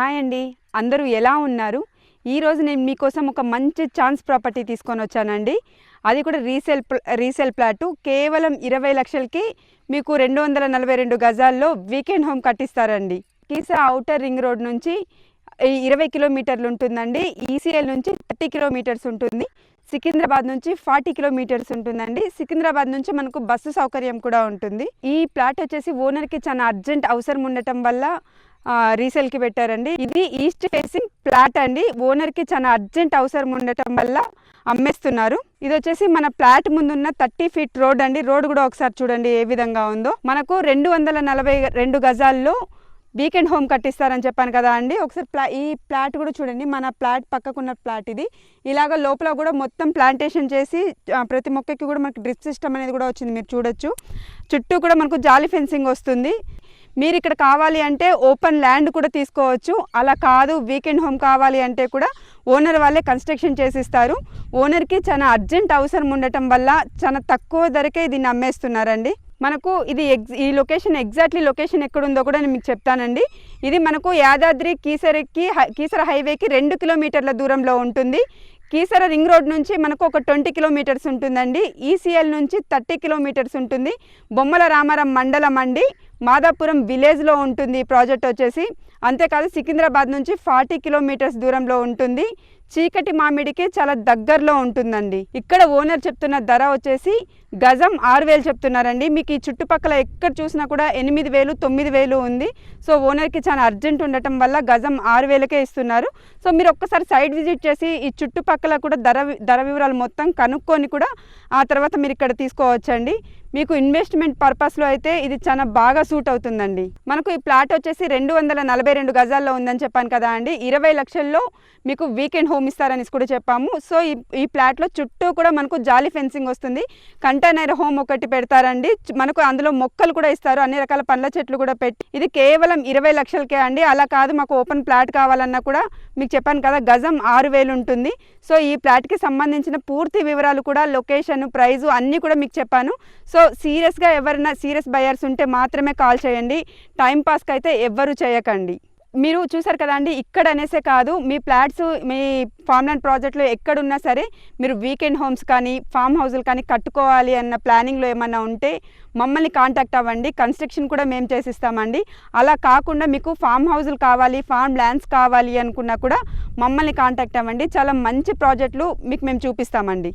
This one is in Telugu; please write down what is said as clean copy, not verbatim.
హాయ్ అండి, అందరూ ఎలా ఉన్నారు? ఈరోజు నేను మీకోసం ఒక మంచి ఛాన్స్ ప్రాపర్టీ తీసుకొని వచ్చానండి. అది కూడా రీసేల్ ప్లాటు కేవలం 20 లక్షలకి మీకు 242 గజాల్లో వీకెండ్ హోమ్ కట్టిస్తారండి. కీసరా ఔటర్ రింగ్ రోడ్ నుంచి 20 కిలోమీటర్లు ఉంటుందండి. ఈసీఎల్ నుంచి 30 కిలోమీటర్స్ ఉంటుంది. సికింద్రాబాద్ నుంచి 40 కిలోమీటర్స్ ఉంటుందండి. సికింద్రాబాద్ నుంచి మనకు బస్సు సౌకర్యం కూడా ఉంటుంది. ఈ ప్లాట్ వచ్చేసి ఓనర్కి చాలా అర్జెంట్ అవసరం ఉండటం వల్ల రీసేల్కి పెట్టారండి. ఇది ఈస్ట్ ఫేసింగ్ ప్లాట్ అండి. ఓనర్కి చాలా అర్జెంట్ అవసరం ఉండటం వల్ల అమ్మేస్తున్నారు. ఇది వచ్చేసి మన ప్లాట్ ముందున్న 30 ఫీట్ రోడ్ అండి. రోడ్ కూడా ఒకసారి చూడండి ఏ విధంగా ఉందో. మనకు 242 గజాల్లో వీకెండ్ హోమ్ కట్టిస్తారని చెప్పాను కదా అండి. ఒకసారి ఈ ప్లాట్ కూడా చూడండి. మన ప్లాట్ పక్కకున్న ప్లాట్ ఇది. ఇలాగ లోపల కూడా మొత్తం ప్లాంటేషన్ చేసి ప్రతి మొక్కకి కూడా మనకి డ్రిప్ సిస్టమ్ అనేది కూడా వచ్చింది, మీరు చూడొచ్చు. చుట్టూ కూడా మనకు జాలీ ఫెన్సింగ్ వస్తుంది. మీరు ఇక్కడ కావాలి అంటే ఓపెన్ ల్యాండ్ కూడా తీసుకోవచ్చు. అలా కాదు వీకెండ్ హోమ్ కావాలి అంటే కూడా ఓనర్ వాళ్ళే కన్స్ట్రక్షన్ చేసిస్తారు. ఓనర్కి చాలా అర్జెంట్ అవసరం ఉండటం వల్ల చాలా తక్కువ ధరకే దీన్ని అమ్మేస్తున్నారండి. మనకు ఇది ఈ ఎగ్జాక్ట్లీ లొకేషన్ ఎక్కడుందో కూడా నేను మీకు చెప్తానండి. ఇది మనకు యాదాద్రి కీసర హైవేకి 2 కిలోమీటర్ల దూరంలో ఉంటుంది. కీసర రింగ్ రోడ్ నుంచి మనకు ఒక 20 కిలోమీటర్స్ ఉంటుందండి. ఈసీఎల్ నుంచి 30 కిలోమీటర్స్ ఉంటుంది. బొమ్మల రామారం మండలం అండి, మాదాపురం విలేజ్లో ఉంటుంది ఈ ప్రాజెక్ట్ వచ్చేసి. అంతేకాదు సికింద్రాబాద్ నుంచి 40 కిలోమీటర్స్ దూరంలో ఉంటుంది. చీకటి మామిడికి చాలా దగ్గరలో ఉంటుందండి. ఇక్కడ ఓనర్ చెప్తున్న ధర వచ్చేసి గజం 6,000 చెప్తున్నారండి. మీకు ఈ చుట్టుపక్కల ఎక్కడ చూసినా కూడా 8,000, 9,000 ఉంది. సో ఓనర్కి చాలా అర్జెంట్ ఉండటం వల్ల గజం 6,000కే ఇస్తున్నారు. సో మీరు ఒక్కసారి సైట్ విజిట్ చేసి ఈ చుట్టుపక్కల కూడా ధర వివరాలు మొత్తం కనుక్కొని కూడా ఆ తర్వాత మీరు ఇక్కడ తీసుకోవచ్చండి. మీకు ఇన్వెస్ట్మెంట్ పర్పస్లో అయితే ఇది చాలా బాగా సూట్ అవుతుందండి. మనకు ఈ ప్లాట్ వచ్చేసి 242 గజాల్లో ఉందని చెప్పాను కదా అండి. 20 లక్షల్లో మీకు వీకెండ్ హోమ్ ఇస్తారని కూడా చెప్పాము. సో ఈ ప్లాట్లో చుట్టూ కూడా మనకు జాలీ ఫెన్సింగ్ వస్తుంది. కంటైనర్ హోమ్ ఒకటి పెడతారండి. మనకు అందులో మొక్కలు కూడా ఇస్తారు, అన్ని రకాల పండ్ల చెట్లు కూడా పెట్టి. ఇది కేవలం 20 లక్షలకే అండి. అలా కాదు మాకు ఓపెన్ ప్లాట్ కావాలన్నా కూడా మీకు చెప్పాను కదా గజం 6,000 ఉంటుంది. సో ఈ ప్లాట్కి సంబంధించిన పూర్తి వివరాలు కూడా లొకేషన్, ప్రైజు అన్నీ కూడా మీకు చెప్పాను. సో సీరియస్గా ఎవరైనా సీరియస్ బయర్స్ ఉంటే మాత్రమే కాల్ చేయండి. టైంపాస్కి అయితే ఎవ్వరూ చేయకండి. మీరు చూసారు కదా అండి, ఇక్కడ అనేసే కాదు మీ ఫ్లాట్స్ మీ ఫార్మ్ ల్యాండ్ ప్రాజెక్ట్లో ఎక్కడున్నా సరే మీరు వీకెండ్ హోమ్స్ కానీ ఫామ్ హౌజులు కానీ కట్టుకోవాలి అన్న ప్లానింగ్లో ఏమన్నా ఉంటే మమ్మల్ని కాంటాక్ట్ అవ్వండి. కన్స్ట్రక్షన్ కూడా మేము చేసిస్తామండి. అలా కాకుండా మీకు ఫామ్ హౌజులు కావాలి, ఫామ్ ల్యాండ్స్ కావాలి అనుకున్నా కూడా మమ్మల్ని కాంటాక్ట్ అవ్వండి. చాలా మంచి ప్రాజెక్టులు మీకు మేము చూపిస్తామండి.